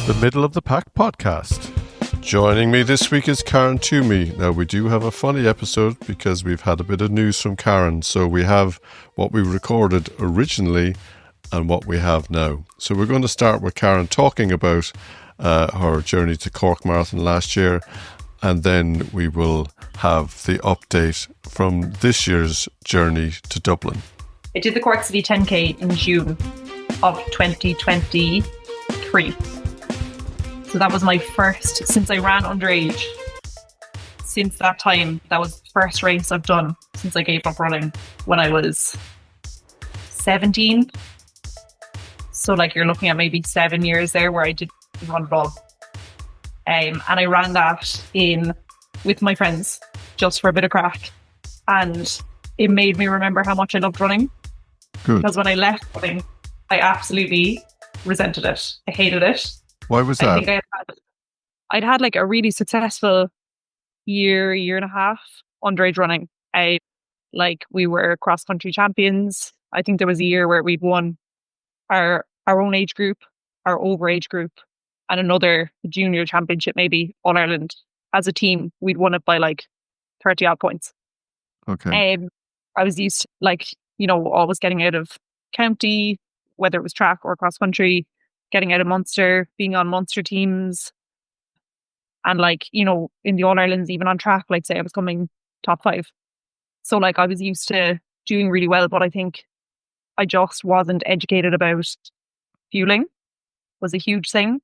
The Middle of the Pack podcast. Joining me this week is Karen Twomey. Now, we do have a funny episode because we've had a bit of news from Karen. So we have what we recorded originally and what we have now. So we're going to start with Karen talking about her journey to Cork Marathon last year, and then we will have the update from this year's journey to Dublin. I did the Cork City 10K in June of 2023. So that was my first, since I ran underage. Since that time, that was the first race I've done since I gave up running when I was 17. So like you're looking at maybe 7 years there where I didn't run at all. And I ran that with my friends just for a bit of crack. And it made me remember how much I loved running. Good. Because when I left running, I absolutely resented it. I hated it. Why was that? I think I'd had like a really successful year and a half underage running. We were cross country champions. I think there was a year where we'd won our own age group, our overage group, and another junior championship, maybe All Ireland. As a team, we'd won it by like 30 odd points. Okay. I was used to always getting out of county, whether it was track or cross country, getting out of Munster, being on Munster teams. And in the All Irelands, even on track, say I was coming top 5. So I was used to doing really well, but I think I just wasn't educated about fueling was a huge thing.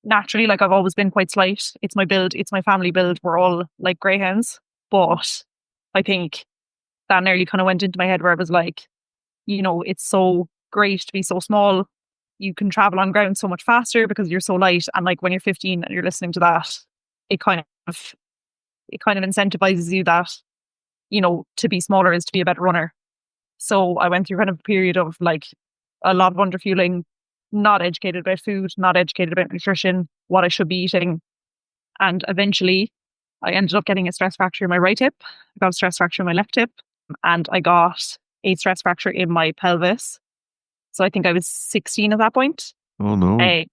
Naturally, I've always been quite slight. It's my build, it's my family build. We're all like greyhounds. But I think that nearly kind of went into my head where I was it's so great to be so small. You can travel on ground so much faster because you're so light. And when you're 15 and you're listening to that, it kind of incentivizes you that, to be smaller is to be a better runner. So I went through kind of a period of a lot of underfueling, not educated about food, not educated about nutrition, what I should be eating. And eventually I ended up getting a stress fracture in my right hip. I got a stress fracture in my left hip, and I got a stress fracture in my pelvis. So I think I was 16 at that point. Oh no. I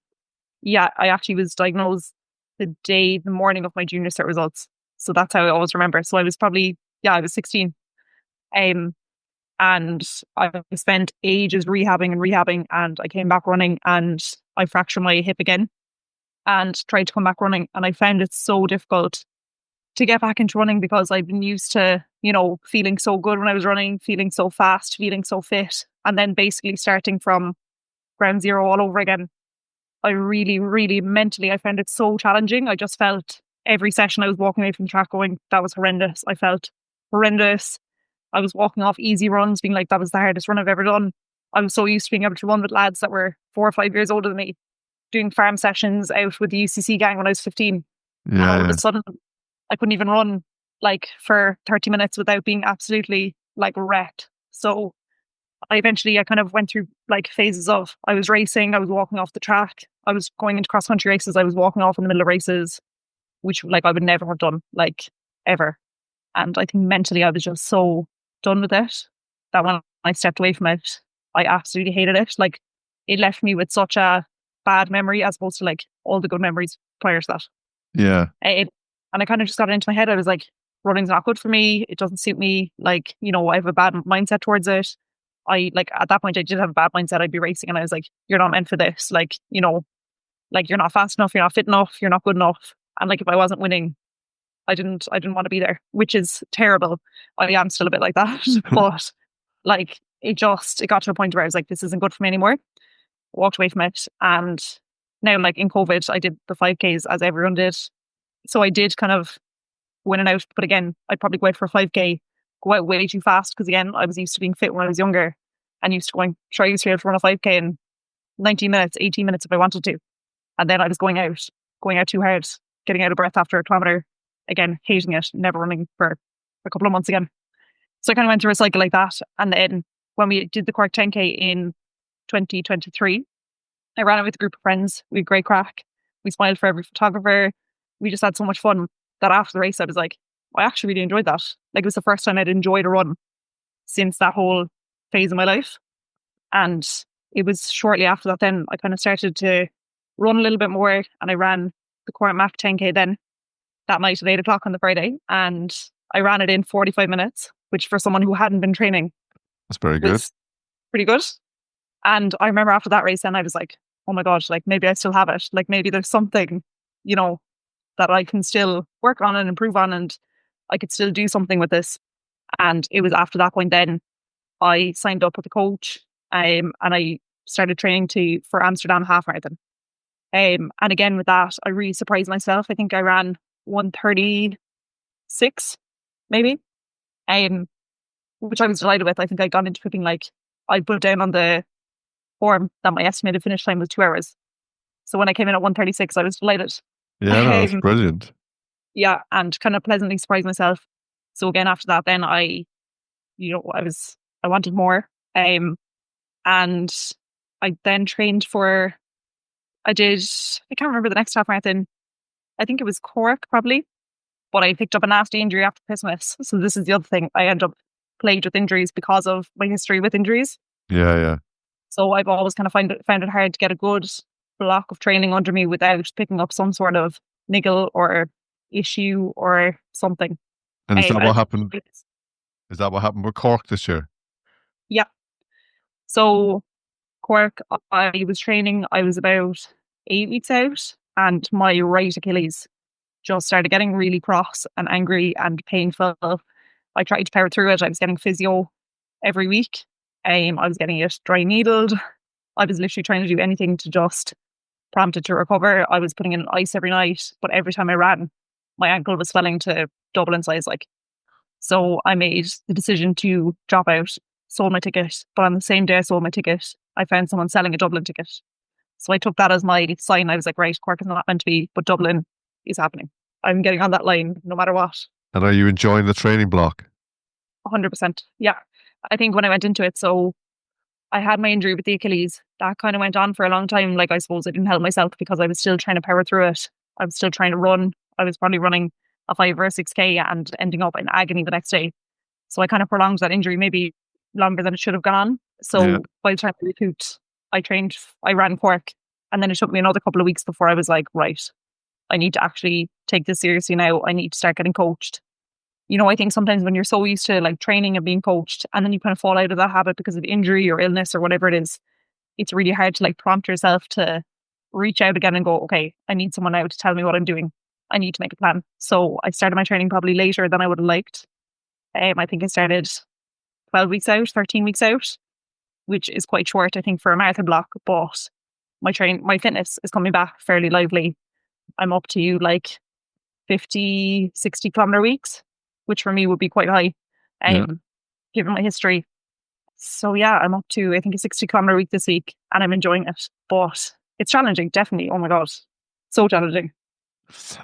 actually was diagnosed the morning of my junior cert results. So that's how I always remember. So I was I was 16. And I spent ages rehabbing, and I came back running and I fractured my hip again and tried to come back running. And I found it so difficult to get back into running because I've been used to, feeling so good when I was running, feeling so fast, feeling so fit. And then basically starting from ground zero all over again. I really, really mentally, I found it so challenging. I just felt every session I was walking away from the track going, that was horrendous. I felt horrendous. I was walking off easy runs, being that was the hardest run I've ever done. I was so used to being able to run with lads that were 4 or 5 years older than me, doing farm sessions out with the UCC gang when I was 15. Yeah. And all of a sudden, I couldn't even run for 30 minutes without being absolutely wrecked. So I kind of went through phases of I was racing, I was walking off the track, I was going into cross country races, I was walking off in the middle of races, which I would never have done ever. And I think mentally I was just so done with it that when I stepped away from it, I absolutely hated it. It left me with such a bad memory as opposed to all the good memories prior to that. Yeah. And I kind of just got it into my head. I was running's not good for me. It doesn't suit me. I have a bad mindset towards it. At that point I did have a bad mindset. I'd be racing and I was you're not meant for this. You're not fast enough, you're not fit enough, you're not good enough. And if I wasn't winning, I didn't want to be there, which is terrible. I am still a bit like that. But it got to a point where I was this isn't good for me anymore. Walked away from it. And now in COVID, I did the 5Ks as everyone did. So I did kind of win and out. But again, I'd probably go out for a 5K, go out way too fast. Because again, I was used to being fit when I was younger and used to try to run a 5K in 19 minutes, 18 minutes if I wanted to. And then I was going out too hard, getting out of breath after a kilometre. Again, hating it, never running for a couple of months again. So I kind of went through a cycle like that. And then when we did the Cork 10K in 2023, I ran it with a group of friends. We had great crack. We smiled for every photographer. We just had so much fun that after the race, I was I actually really enjoyed that. It was the first time I'd enjoyed a run since that whole phase of my life. And it was shortly after that then I kind of started to run a little bit more, and I ran the Cork Mac 10K then that night at 8 o'clock on the Friday. And I ran it in 45 minutes, which for someone who hadn't been training That's very good. was pretty good. And I remember after that race, then I was like, oh my gosh, like maybe I still have it. Like maybe there's something, you know, that I can still work on and improve on, and I could still do something with this. And it was after that point then I signed up with a coach, and I started training for Amsterdam half marathon. And again with that, I really surprised myself. I think I ran 1:36, maybe, um, which I was delighted with. I think I got into putting like I put down on the form that my estimated finish time was 2 hours. So when I came in at 1:36, I was delighted. Yeah, no, that's Um, brilliant. yeah, and kind of pleasantly surprised myself. So again, after that, then I wanted more. And I then trained for, I can't remember the next half marathon. I think it was Cork probably, but I picked up a nasty injury after Christmas. So this is the other thing. I end up plagued with injuries because of my history with injuries. Yeah, yeah. So I've always kind of found it hard to get a good block of training under me without picking up some sort of niggle or issue or something. And is that And what happened? Is that what happened with Cork this year? yeah. So Cork, I was training, I was about 8 weeks out, and my right Achilles just started getting really cross and angry and painful. I tried to power through it. I was getting physio every week. I was getting it dry needled. I was literally trying to do anything to just prompt it to recover. I was putting in ice every night, but every time I ran, my ankle was swelling to double in size. Like, so I made the decision to drop out, sold my ticket. But on the same day I sold my ticket, I found someone selling a Dublin ticket. So I took that as my sign. I was like, right, Cork is not meant to be, but Dublin is happening. I'm getting on that line no matter what. And are you enjoying the training block? 100%. Yeah. I think when I went into it, so I had my injury with the Achilles. That kind of went on for a long time. Like, I suppose I didn't help myself because I was still trying to power through it. I was still trying to run. I was probably running a 5 or a 6K and ending up in agony the next day. So I kind of prolonged that injury maybe longer than it should have gone on. Yeah. So by the time I recouped, I ran Cork. And then it took me another couple of weeks before I was like, right, I need to actually take this seriously now. I need to start getting coached. I think sometimes when you're so used to like training and being coached, and then you kind of fall out of that habit because of injury or illness or whatever it is, it's really hard to like prompt yourself to reach out again and go, okay, I need someone now to tell me what I'm doing. I need to make a plan. So I started my training probably later than I would have liked. I think I started 12 weeks out, 13 weeks out, which is quite short, I think, for a marathon block. But my fitness is coming back fairly lively. I'm up to like 50, 60 kilometer weeks, which for me would be quite high, Yeah. given my history. So yeah, I'm up to, I think, a 60-kilometer week this week, and I'm enjoying it. But it's challenging, definitely. Oh my God. So challenging.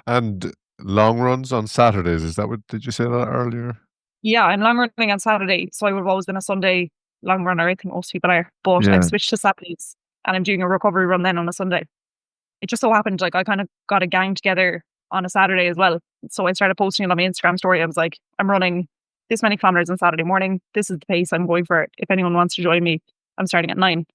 And long runs on Saturdays, did you say that earlier? Yeah, I'm long running on Saturday. So I would have always been a Sunday long runner. I think most people are. But Yeah. I've switched to Saturdays, and I'm doing a recovery run then on a Sunday. It just so happened, like, I kind of got a gang together on a Saturday as well. So I started posting it on my Instagram story. I was like, I'm running this many kilometers on Saturday morning. This is the pace I'm going for. If anyone wants to join me, I'm starting at 9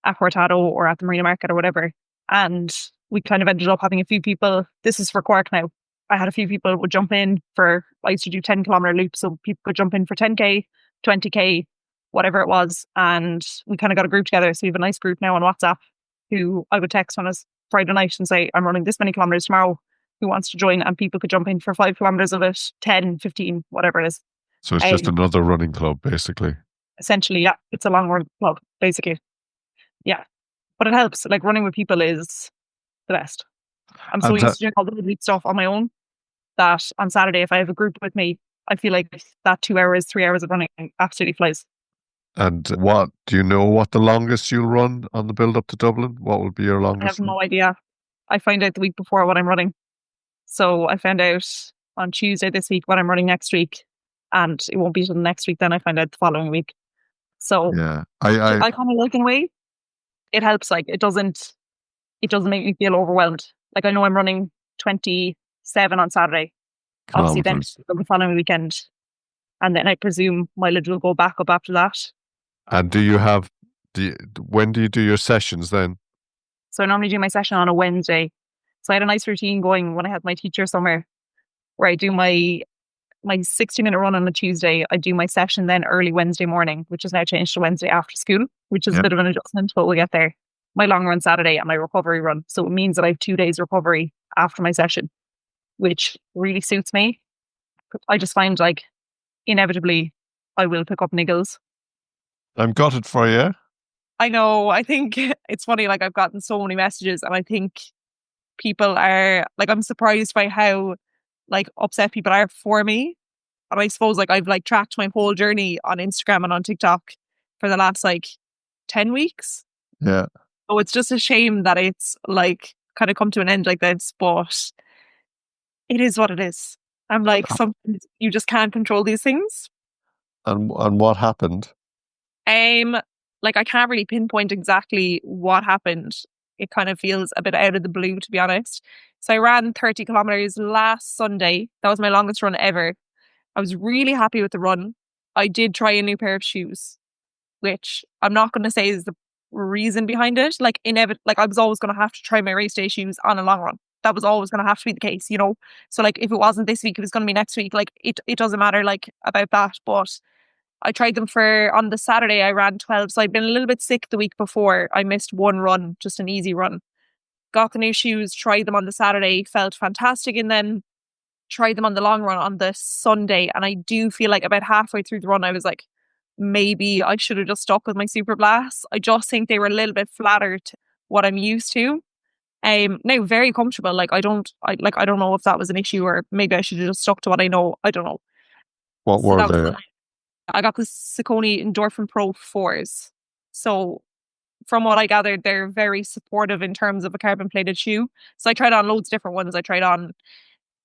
at Cortado or at the Marina Market or whatever. And we kind of ended up having a few people. This is for Cork now. I had a few people would jump in I used to do 10-kilometer loops. So people could jump in for 10K, 20K, whatever it was. And we kind of got a group together. So we have a nice group now on WhatsApp who I would text on a Friday night and say, I'm running this many kilometers tomorrow. Who wants to join? And people could jump in for 5 kilometers of it, 10, 15, whatever it is. So it's just another running club, basically. Essentially, yeah. It's a long run club, basically. Yeah. But it helps. Like, running with people is the best. I'm so used to doing all the elite stuff on my own that on Saturday, if I have a group with me, I feel like that 2 hours, 3 hours of running absolutely flies. And do you know what the longest you'll run on the build up to Dublin? What will be your longest? I have no idea. I find out the week before what I'm running. So I found out on Tuesday this week what I'm running next week, and it won't be until next week then I find out the following week. So yeah, I kind of like, in a way, it helps. Like, it doesn't make me feel overwhelmed. Like, I know I'm running 27 on Saturday, obviously then the following weekend, and then I presume mileage will go back up after that. And when do you do your sessions then? So I normally do my session on a Wednesday. So I had a nice routine going when I had my teacher summer where I do my 60-minute run on a Tuesday. I do my session then early Wednesday morning, which is now changed to Wednesday after school, which is a bit of an adjustment, but we'll get there. My long run Saturday and my recovery run. So it means that I have 2 days recovery after my session, which really suits me. I just find like inevitably I will pick up niggles. I'm gutted for you. I know. I think it's funny. Like I've gotten so many messages, and I think people are like, I'm surprised by how like upset people are for me. And I suppose like I've like tracked my whole journey on Instagram and on TikTok for the last like 10 weeks. Yeah. So it's just a shame that it's like kind of come to an end like this, but it is what it is. I'm like, sometimes you just can't control these things. And what happened? Like I can't really pinpoint exactly what happened. It kind of feels a bit out of the blue, to be honest. So I ran 30 kilometers last Sunday. That was my longest run ever. I was really happy with the run. I did try a new pair of shoes, which I'm not going to say is the reason behind it. Like like I was always going to have to try my race day shoes on a long run. That was always going to have to be the case, you know? So like if it wasn't this week, it was going to be next week. Like it doesn't matter like about that. But I tried them on the Saturday, I ran 12. So I'd been a little bit sick the week before. I missed one run, just an easy run. Got the new shoes, tried them on the Saturday, felt fantastic in them. Tried them on the long run on the Sunday. And I do feel like about halfway through the run, I was like, maybe I should have just stuck with my Super Blasts. I just think they were a little bit flatter to what I'm used to. Now very comfortable. Like I don't know if that was an issue or maybe I should have just stuck to what I know. I don't know. What So were they? I got the Saucony Endorphin Pro 4s. So from what I gathered, they're very supportive in terms of a carbon plated shoe. So I tried on loads of different ones. I tried on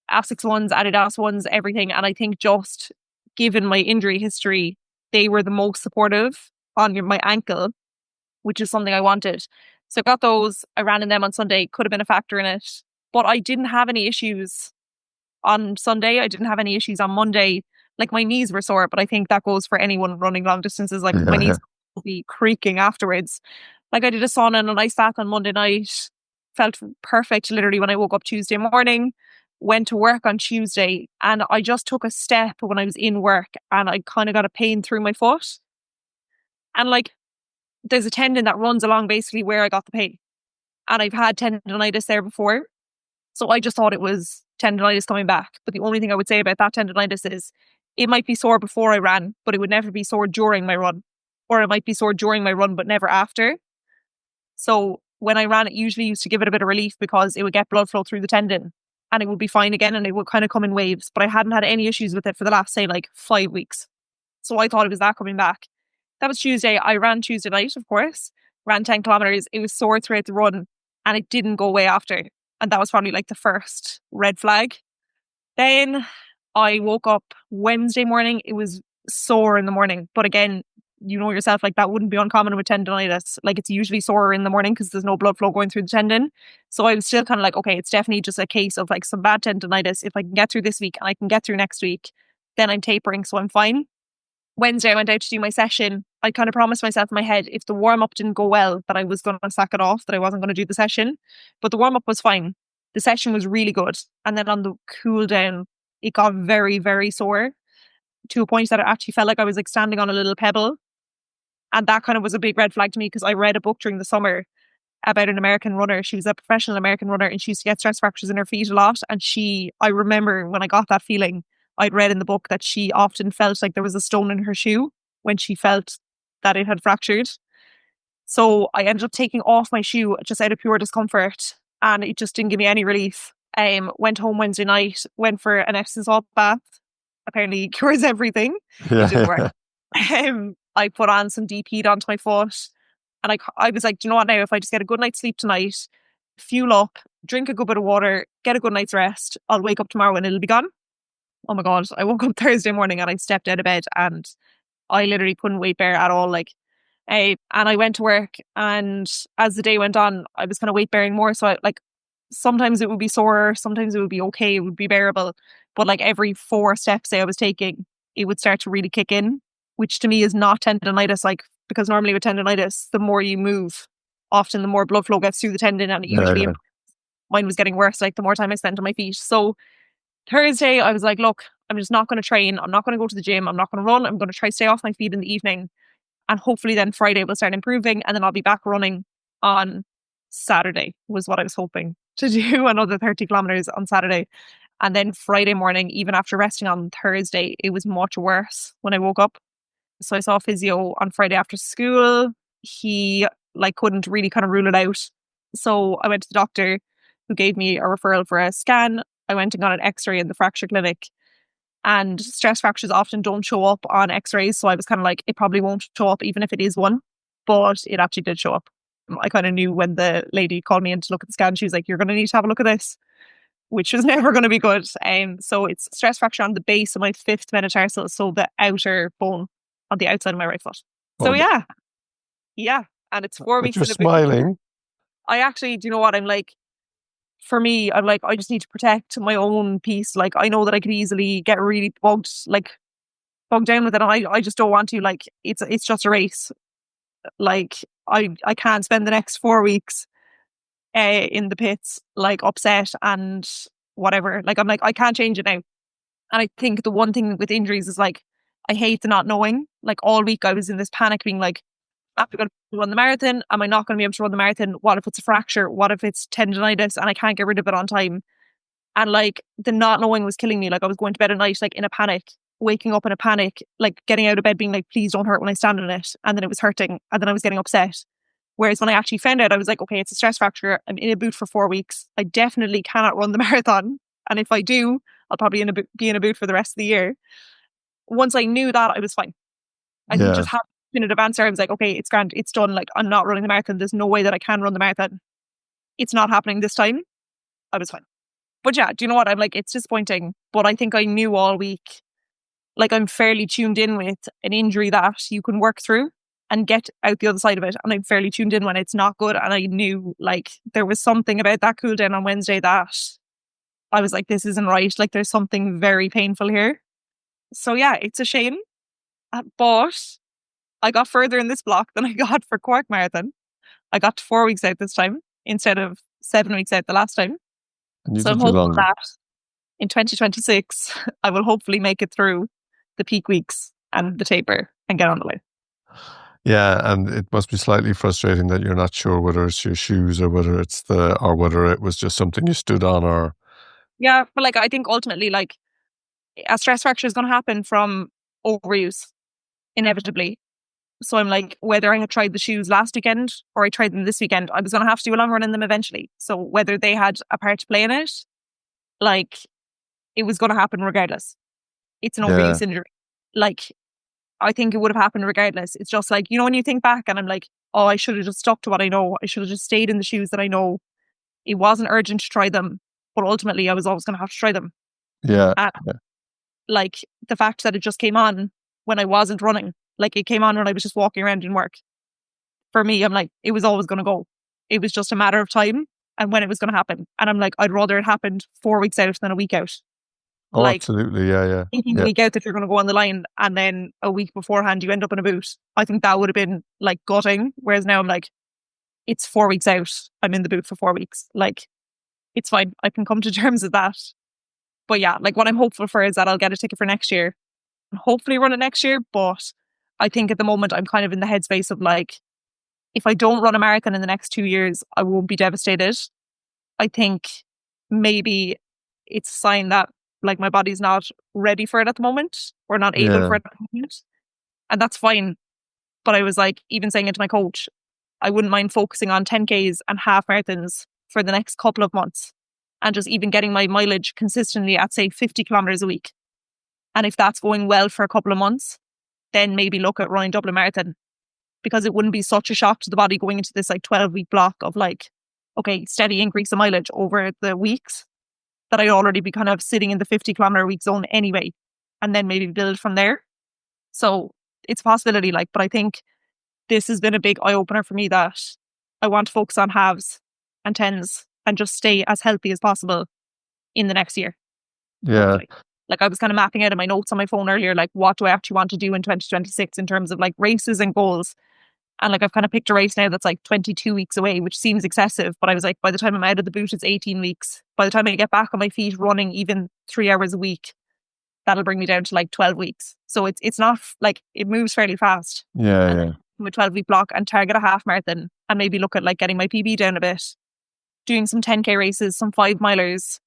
Asics ones, Adidas ones, everything. And I think just given my injury history, they were the most supportive on my ankle, which is something I wanted. So I got those. I ran in them on Sunday. Could have been a factor in it. But I didn't have any issues on Sunday. I didn't have any issues on Monday. Like my knees were sore, but I think that goes for anyone running long distances. Like my knees will be creaking afterwards. Like I did a sauna and an ice bath on Monday night. Felt perfect literally when I woke up Tuesday morning. Went to work on Tuesday and I just took a step when I was in work and I kind of got a pain through my foot. And like there's a tendon that runs along basically where I got the pain. And I've had tendonitis there before. So I just thought it was tendonitis coming back. But the only thing I would say about that tendonitis is it might be sore before I ran, but it would never be sore during my run. Or it might be sore during my run, but never after. So when I ran, it usually used to give it a bit of relief because it would get blood flow through the tendon and it would be fine again and it would kind of come in waves. But I hadn't had any issues with it for the last, say, like 5 weeks. So I thought it was that coming back. That was Tuesday. I ran Tuesday night, of course, ran 10 kilometers. It was sore throughout the run and it didn't go away after. And that was probably like the first red flag. Then I woke up Wednesday morning. It was sore in the morning. But again, you know yourself, like that wouldn't be uncommon with tendonitis. Like it's usually sore in the morning because there's no blood flow going through the tendon. So I was still kind of like, okay, it's definitely just a case of like some bad tendonitis. If I can get through this week and I can get through next week, then I'm tapering. So I'm fine. Wednesday, I went out to do my session. I kind of promised myself in my head, if the warm up didn't go well, that I was going to sack it off, that I wasn't going to do the session. But the warm up was fine. The session was really good. And then on the cool down, it got very, very sore to a point that it actually felt like I was like standing on a little pebble. And that kind of was a big red flag to me because I read a book during the summer about an American runner. She was a professional American runner and she used to get stress fractures in her feet a lot. And I remember when I got that feeling, I'd read in the book that she often felt like there was a stone in her shoe when she felt that it had fractured. So I ended up taking off my shoe just out of pure discomfort and it just didn't give me any relief. Went home Wednesday night, went for an Epsom salt bath. Apparently cures everything. It didn't work. I put on some deep heat onto my foot and I was like, do you know what now? If I just get a good night's sleep tonight, fuel up, drink a good bit of water, get a good night's rest, I'll wake up tomorrow and it'll be gone. Oh my God, I woke up Thursday morning and I stepped out of bed and I literally couldn't weight bear at all. And I went to work and as the day went on, I was kind of weight bearing more. So sometimes it would be sore, sometimes it would be okay, it would be bearable. But like every 4 steps I was taking, it would start to really kick in, which to me is not tendonitis. Like, because normally with tendonitis, the more you move, often the more blood flow gets through the tendon, and it Yeah, usually yeah. mine was getting worse, like the more time I spent on my feet. So Thursday, I was like, look, I'm just not going to train. I'm not going to go to the gym. I'm not going to run. I'm going to try stay off my feet in the evening. And hopefully then Friday will start improving. And then I'll be back running on Saturday, was what I was hoping to do, another 30 kilometers on Saturday. And then Friday morning, even after resting on Thursday, it was much worse when I woke up. So I saw a physio on Friday after school. He like couldn't really kind of rule it out. So I went to the doctor, who gave me a referral for a scan. I went and got an x-ray in the fracture clinic, and stress fractures often don't show up on x-rays. So I was kind of like, it probably won't show up even if it is one, but it actually did show up. I kind of knew when the lady called me in to look at the scan, she was like, you're going to need to have a look at this, which was never going to be good. So it's stress fracture on the base of my fifth metatarsal, so the outer bone on the outside of my right foot. So Oh, yeah. And it's 4 but weeks you're in a boot. smiling. I actually, do you know what? I'm like, for me, I'm like, I just need to protect my own peace. Like, I know that I could easily get really bogged down with it. And I just don't want to. Like, it's just a race. Like, I can't spend the next 4 weeks in the pits, like upset and whatever. Like, I'm like, I can't change it now. And I think the one thing with injuries is like, I hate the not knowing. Like all week I was in this panic being like, am I going to run the marathon? Am I not going to be able to run the marathon? What if it's a fracture? What if it's tendonitis and I can't get rid of it on time? And like the not knowing was killing me. Like I was going to bed at night, like in a panic, waking up in a panic, like getting out of bed being like, please don't hurt when I stand on it. And then it was hurting. And then I was getting upset. Whereas when I actually found out, I was like, okay, it's a stress fracture. I'm in a boot for 4 weeks. I definitely cannot run the marathon. And if I do, I'll probably be in a boot for the rest of the year. Once I knew that, I was fine. I think Yeah. just having a definitive answer, I was like, okay, it's grand, it's done. Like, I'm not running the marathon. There's no way that I can run the marathon. It's not happening this time. I was fine. But yeah, do you know what? I'm like, it's disappointing. But I think I knew all week, like, I'm fairly tuned in with an injury that you can work through and get out the other side of it. And I'm fairly tuned in when it's not good. And I knew, like, there was something about that cool down on Wednesday that I was like, this isn't right. Like, there's something very painful here. So yeah, it's a shame. But I got further in this block than I got for Cork Marathon. I got to 4 weeks out this time instead of 7 weeks out the last time. And you So I'm did do hoping longer. that in 2026, I will hopefully make it through the peak weeks and the taper and get on the line. Yeah, and it must be slightly frustrating that you're not sure whether it's your shoes or whether or whether it was just something you stood on or. Yeah, but like I think ultimately, like a stress fracture is going to happen from overuse inevitably. So I'm like, whether I had tried the shoes last weekend or I tried them this weekend, I was going to have to do a long run in them eventually. So whether they had a part to play in it, like it was going to happen regardless. It's an Yeah, overuse injury. Like I think it would have happened regardless. It's just like, when you think back and I'm like, oh, I should have just stuck to what I know. I should have just stayed in the shoes that I know. It wasn't urgent to try them, but ultimately I was always going to have to try them. yeah, And yeah, like the fact that it just came on when I wasn't running, like it came on when I was just walking around in work. For me, I'm like, it was always going to go. It was just a matter of time and when it was going to happen. And I'm like, I'd rather it happened 4 weeks out than a week out. oh, Like absolutely, yeah, yeah, thinking the yeah, week out that you're going to go on the line and then a week beforehand you end up in a boot. I think that would have been like gutting. Whereas now I'm like, it's 4 weeks out. I'm in the boot for 4 weeks. Like, it's fine. I can come to terms with that. But yeah, like what I'm hopeful for is that I'll get a ticket for next year and hopefully run it next year. But I think at the moment I'm kind of in the headspace of like, if I don't run a marathon in the next 2 years, I won't be devastated. I think maybe it's a sign that like my body's not ready for it at the moment or not able yeah, for it at the moment. And that's fine. But I was like, even saying it to my coach, I wouldn't mind focusing on 10Ks and half marathons for the next couple of months and just even getting my mileage consistently at, say, 50 kilometers a week. And if that's going well for a couple of months, then maybe look at running Dublin Marathon, because it wouldn't be such a shock to the body going into this like 12-week block of like, okay, steady increase of mileage over the weeks that I'd already be kind of sitting in the 50-kilometer a week zone anyway, and then maybe build from there. So it's a possibility, like, but I think this has been a big eye opener for me that I want to focus on halves and tens and just stay as healthy as possible in the next year, yeah, hopefully. Like I was kind of mapping out in my notes on my phone earlier, like what do I actually want to do in 2026 in terms of like races and goals. And like I've kind of picked a race now that's like 22 weeks away, which seems excessive. But I was like, by the time I'm out of the boot, it's 18 weeks. By the time I get back on my feet running even 3 hours a week, that'll bring me down to like 12 weeks. So it's not like it moves fairly fast. Yeah, And yeah. then a 12-week block and target a half marathon and maybe look at like getting my PB down a bit, doing some 10K races, some 5 milers,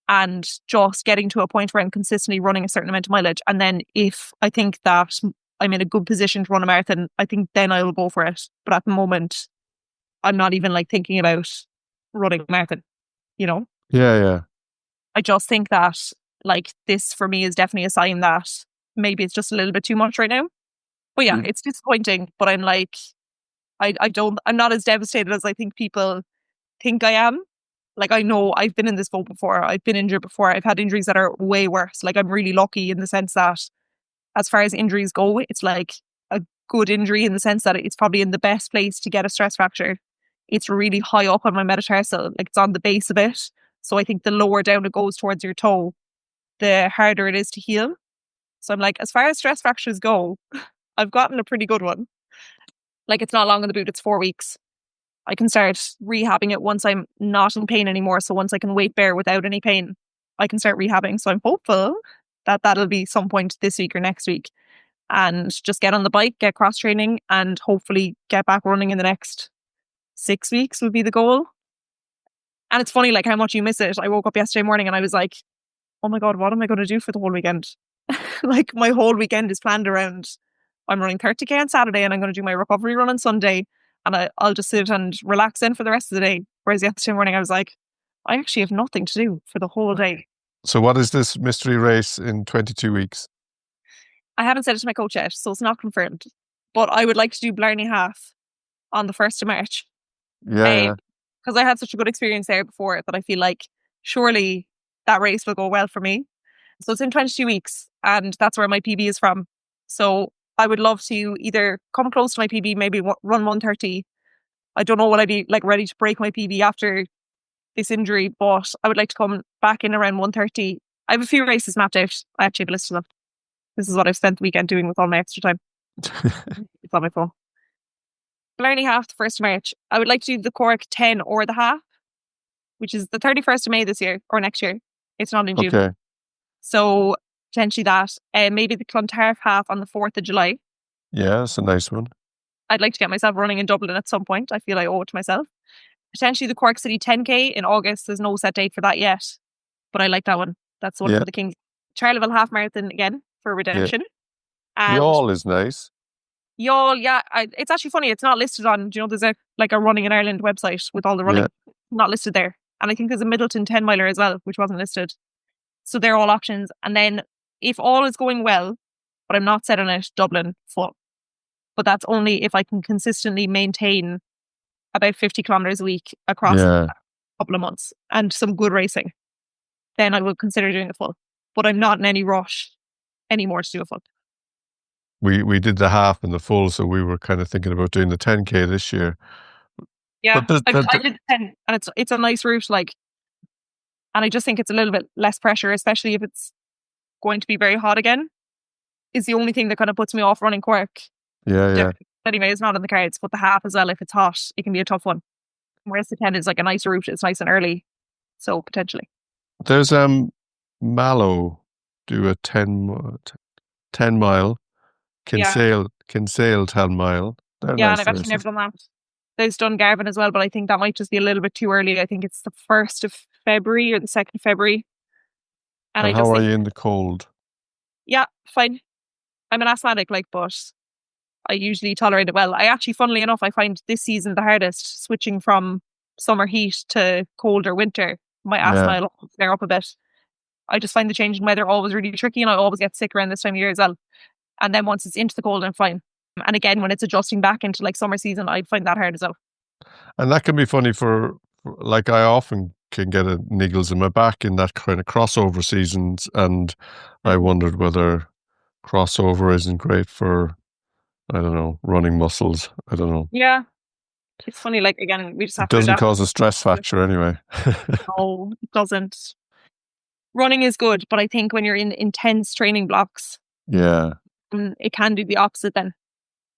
and just getting to a point where I'm consistently running a certain amount of mileage. And then if I think that I'm in a good position to run a marathon, I think then I will go for it. But at the moment, I'm not even like thinking about running a marathon, you know? Yeah, yeah. I just think that like this for me is definitely a sign that maybe it's just a little bit too much right now. But yeah, it's disappointing. But I'm like, I'm not as devastated as I think people think I am. Like, I know I've been in this boat before. I've been injured before. I've had injuries that are way worse. Like, I'm really lucky in the sense that as far as injuries go, it's like a good injury in the sense that it's probably in the best place to get a stress fracture. It's really high up on my metatarsal, like it's on the base of it. So I think the lower down it goes towards your toe, the harder it is to heal. So I'm like, as far as stress fractures go, I've gotten a pretty good one. Like, it's not long in the boot, it's 4 weeks. I can start rehabbing it once I'm not in pain anymore. So once I can weight bear without any pain, I can start rehabbing. So I'm hopeful that that'll be some point this week or next week. And just get on the bike, get cross training, and hopefully get back running in the next 6 weeks would be the goal. And it's funny, like, how much you miss it. I woke up yesterday morning and I was like, oh my God, what am I going to do for the whole weekend? Like, my whole weekend is planned around, I'm running 30K on Saturday and I'm going to do my recovery run on Sunday. And I'll just sit and relax in for the rest of the day. Whereas yesterday morning, I was like, I actually have nothing to do for the whole day. So what is this mystery race in 22 weeks? I haven't said it to my coach yet, so it's not confirmed. But I would like to do Blarney Half on the 1st of March. Yeah, yeah. Because I had such a good experience there before that I feel like surely that race will go well for me. So it's in 22 weeks and that's where my PB is from. So I would love to either come close to my PB, maybe run 130. I don't know, will I be like ready to break my PB after this injury, but I would like to come back in around 130. I have a few races mapped out. I actually have a list of them. This is what I've spent the weekend doing with all my extra time. It's on my phone. Blarney Half, the 1st of March. I would like to do the Cork 10 or the half, which is the 31st of May this year or next year. It's not in June. Okay. So potentially that. Maybe the Clontarf half on the 4th of July. Yeah, it's a nice one. I'd like to get myself running in Dublin at some point. I feel I owe it to myself. Potentially the Cork City 10K in August. There's no set date for that yet, but I like that one. That's the one for the Kings. Charleville Half Marathon again for redemption. And Youghal is nice. Youghal, yeah. It's actually funny. It's not listed on, there's a Running in Ireland website with all the running. Yeah. Not listed there. And I think there's a Middleton 10 miler as well, which wasn't listed. So they're all options. And then if all is going well, but I'm not set on it, Dublin full. But that's only if I can consistently maintain about 50 kilometers a week across a couple of months and some good racing. Then I would consider doing a full. But I'm not in any rush anymore to do a full. We did the half and the full, so we were kind of thinking about doing the 10K this year. Yeah, I did the 10, and it's a nice route, like, and I just think it's a little bit less pressure, especially if it's going to be very hot again, is the only thing that kind of puts me off running Cork. Yeah. Anyway, it's not on the cards, but the half as well, if it's hot, it can be a tough one. Whereas the 10 is like a nice route, it's nice and early, so potentially. There's Mallow do a 10 mile. Kinsale 10 mile. They're yeah, nice and I've actually never done that. There's Dungarvan as well, but I think that might just be a little bit too early. I think it's the 1st of February or the 2nd of February. And how are you in the cold? Yeah, fine. I'm an asthmatic, but I usually tolerate it well. I actually, funnily enough, I find this season the hardest, switching from summer heat to colder winter. My asthma will flare up a bit. I just find the change in weather always really tricky, and I always get sick around this time of year as well. And then once it's into the cold, I'm fine. And again, when it's adjusting back into like summer season, I find that hard as well. And that can be funny for like, I often can get a niggles in my back in that kind of crossover seasons. And I wondered whether crossover isn't great for, I don't know, running muscles. I don't know. Yeah. It's funny, like, again, we just have to adapt. It doesn't cause a stress fracture anyway. No, it doesn't. Running is good, but I think when you're in intense training blocks, yeah, it can do the opposite then.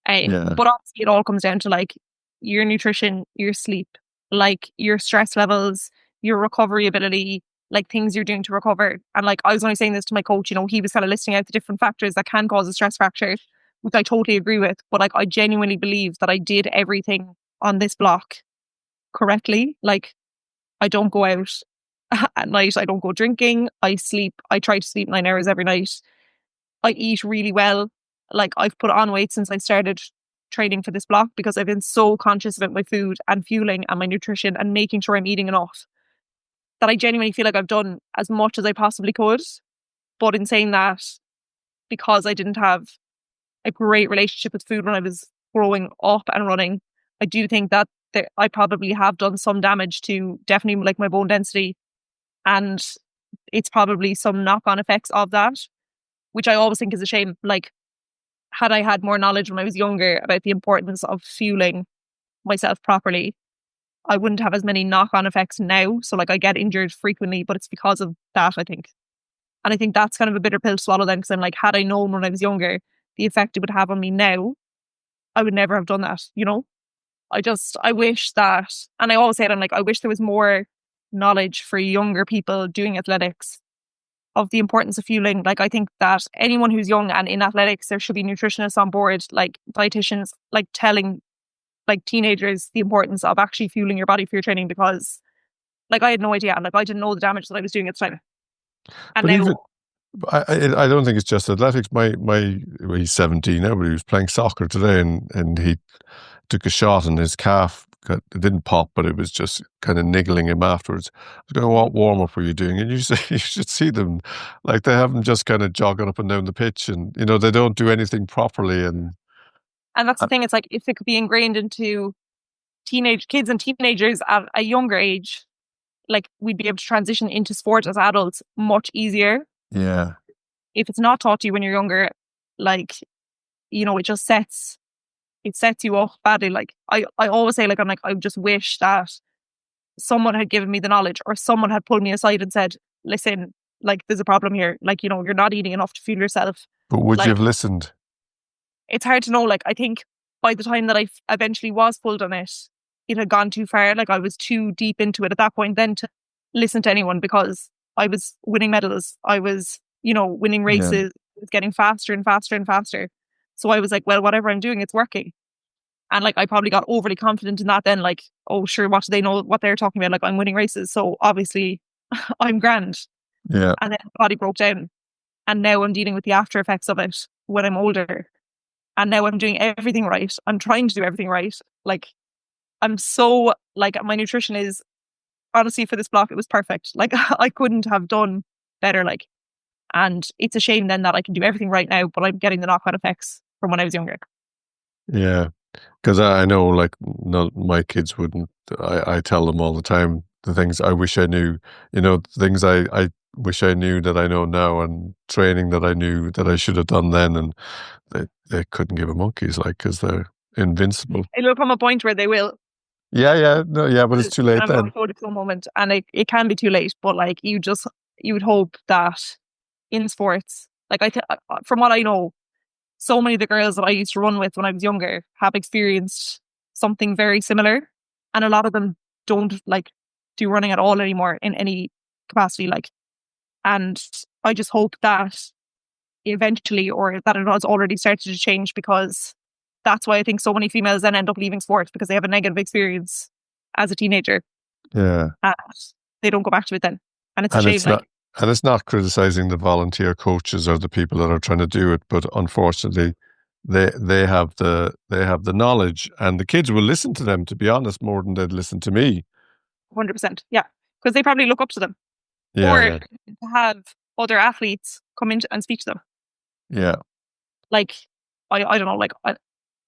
Yeah. But honestly, it all comes down to like your nutrition, your sleep, like your stress levels, your recovery ability, like things you're doing to recover. And like I was only saying this to my coach, he was kind of listing out the different factors that can cause a stress fracture, which I totally agree with. But like I genuinely believe that I did everything on this block correctly. Like I don't go out at night, I don't go drinking, I try to sleep 9 hours every night. I eat really well. Like I've put on weight since I started training for this block because I've been so conscious about my food and fueling and my nutrition and making sure I'm eating enough that I genuinely feel like I've done as much as I possibly could. But in saying that, because I didn't have a great relationship with food when I was growing up and running, I do think that I probably have done some damage to definitely like my bone density. And it's probably some knock-on effects of that, which I always think is a shame. Like, had I had more knowledge when I was younger about the importance of fueling myself properly, I wouldn't have as many knock-on effects now. So like I get injured frequently, but it's because of that, I think. And I think that's kind of a bitter pill to swallow then, because I'm like, had I known when I was younger the effect it would have on me now, I would never have done that. I wish that, and I always say it, I'm like, I wish there was more knowledge for younger people doing athletics of the importance of fueling. Like, I think that anyone who's young and in athletics, there should be nutritionists on board, like dietitians, like telling like teenagers the importance of actually fueling your body for your training, because like I had no idea, and like I didn't know the damage that I was doing at the time. And But even now, I don't think it's just athletics. Well, he's 17 now, but he was playing soccer today, and he took a shot and his calf. It didn't pop, but it was just kind of niggling him afterwards. I was going, "What warm up were you doing?" And you should see them, like they haven't just kind of jogging up and down the pitch, and they don't do anything properly. And that's the thing. It's like if it could be ingrained into teenage kids and teenagers at a younger age, like we'd be able to transition into sport as adults much easier. yeah, If it's not taught to you when you're younger, like it just sets you off badly. Like I always say, like I just wish that someone had given me the knowledge, or someone had pulled me aside and said, listen, like there's a problem here. Like, you're not eating enough to fuel yourself. but would you Like, have listened? it's hard to know. Like, I think by the time that I eventually was pulled on it, it had gone too far. Like, I was too deep into it at that point then to listen to anyone, because I was winning medals. I was, winning Yeah, races. It was getting faster and faster and faster. So I was like, well, whatever I'm doing, it's working. And like, I probably got overly confident in that then, like, oh, sure, what do they know what they're talking about? Like, I'm winning races. So obviously I'm grand. yeah, And then my body broke down. And now I'm dealing with the after effects of it when I'm older. And now I'm doing everything right. I'm trying to do everything right. Like, I'm so, like, my nutrition is, honestly, for this block, it was perfect. Like, I couldn't have done better. Like, and it's a shame then that I can do everything right now, but I'm getting the knock-on effects from when I was younger. yeah. Because I know, like, no, my kids wouldn't. I tell them all the time the things I wish I knew. Things I wish I knew that I know now, and training that I knew that I should have done then, and they couldn't give a monkey's, like, because they're invincible. It'll come a point where they will. Yeah, yeah, no, yeah, but it's too late I'm then. not sure at some moment, and it can be too late. But like, you would hope that in sports, like from what I know, so many of the girls that I used to run with when I was younger have experienced something very similar, and a lot of them don't like do running at all anymore in any capacity. Like, and I just hope that eventually, or that it has already started to change, because that's why I think so many females then end up leaving sport, because they have a negative experience as a teenager Yeah, and they don't go back to it then. And it's a and shame. it's not criticizing the volunteer coaches or the people that are trying to do it, but unfortunately, they have the knowledge, and the kids will listen to them. To be honest, more than they'd listen to me. 100%. Yeah. Because they probably look up to them, Yeah, or yeah, to have other athletes come in and speak to them. yeah, Like, I don't know, like,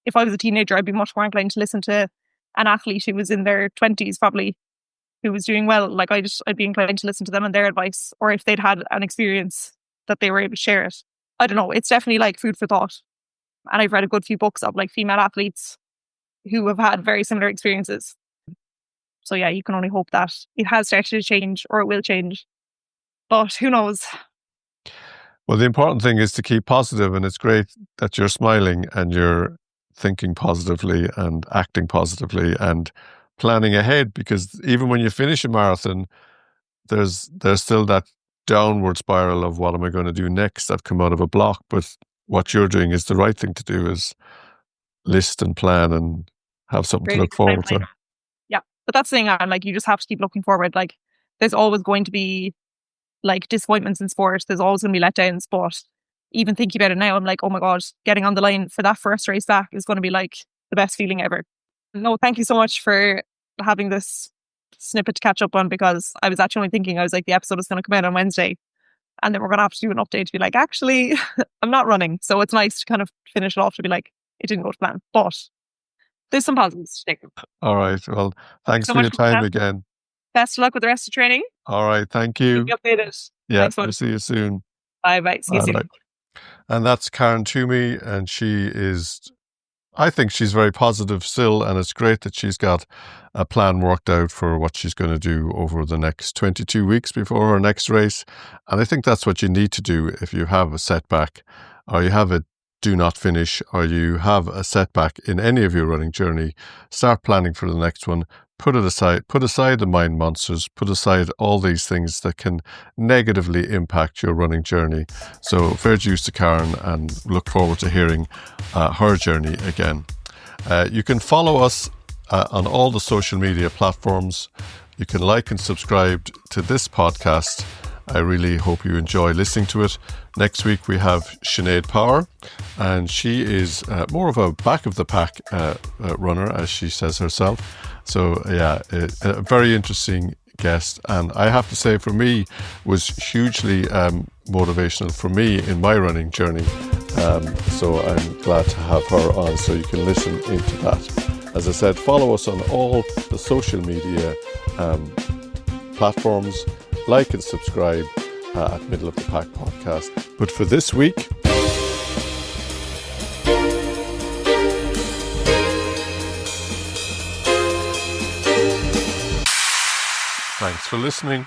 if I was a teenager, I'd be much more inclined to listen to an athlete who was in their 20s, probably, who was doing well. Like, I'd be inclined to listen to them and their advice, or if they'd had an experience that they were able to share it. I don't know. It's definitely like food for thought. And I've read a good few books of like female athletes who have had very similar experiences. So yeah, you can only hope that it has started to change, or it will change. But who knows? Well, the important thing is to keep positive, and it's great that you're smiling and you're thinking positively and acting positively and planning ahead, because even when you finish a marathon, there's still that downward spiral of what am I going to do next? I've come out of a block, but what you're doing is the right thing to do, is list and plan and have something to Really look good forward to. timeline. Yeah. But that's the thing, I'm like, you just have to keep looking forward. Like, there's always going to be like disappointments in sport. There's always going to be letdowns. But even thinking about it now, I'm like, oh my God, getting on the line for that first race back is going to be like the best feeling ever. No, thank you so much for having this snippet to catch up on, because I was actually thinking, I was like, the episode is going to come out on Wednesday and then we're going to have to do an update to be like, actually, I'm not running. So it's nice to kind of finish it off to be like, it didn't go to plan. But there's some positives to take. All right. Well, Thanks thanks so for your much for time that. again. Best of luck with the rest of training. All right. Thank you. Keep me updated. Yeah. Thanks, We'll bud. see you soon. Bye bye. See you soon. Bye. And that's Karen Twomey, and I think she's very positive still, and it's great that she's got a plan worked out for what she's going to do over the next 22 weeks before her next race. And I think that's what you need to do if you have a setback, or you have a do not finish, or you have a setback in any of your running journey. Start planning for the next one. Put aside the mind monsters, put aside all these things that can negatively impact your running journey. So fair dues to Karen, and look forward to hearing her journey again. You can follow us on all the social media platforms. You can like and subscribe to this podcast. I really hope you enjoy listening to it. Next week we have Sinead Power, and she is more of a back of the pack runner, as she says herself. So yeah, a very interesting guest, and I have to say, for me, was hugely motivational for me in my running journey. So I'm glad to have her on, so you can listen into that. As I said, follow us on all the social media platforms. Like and subscribe at Middle of the Pack Podcast. But for this week, thanks for listening.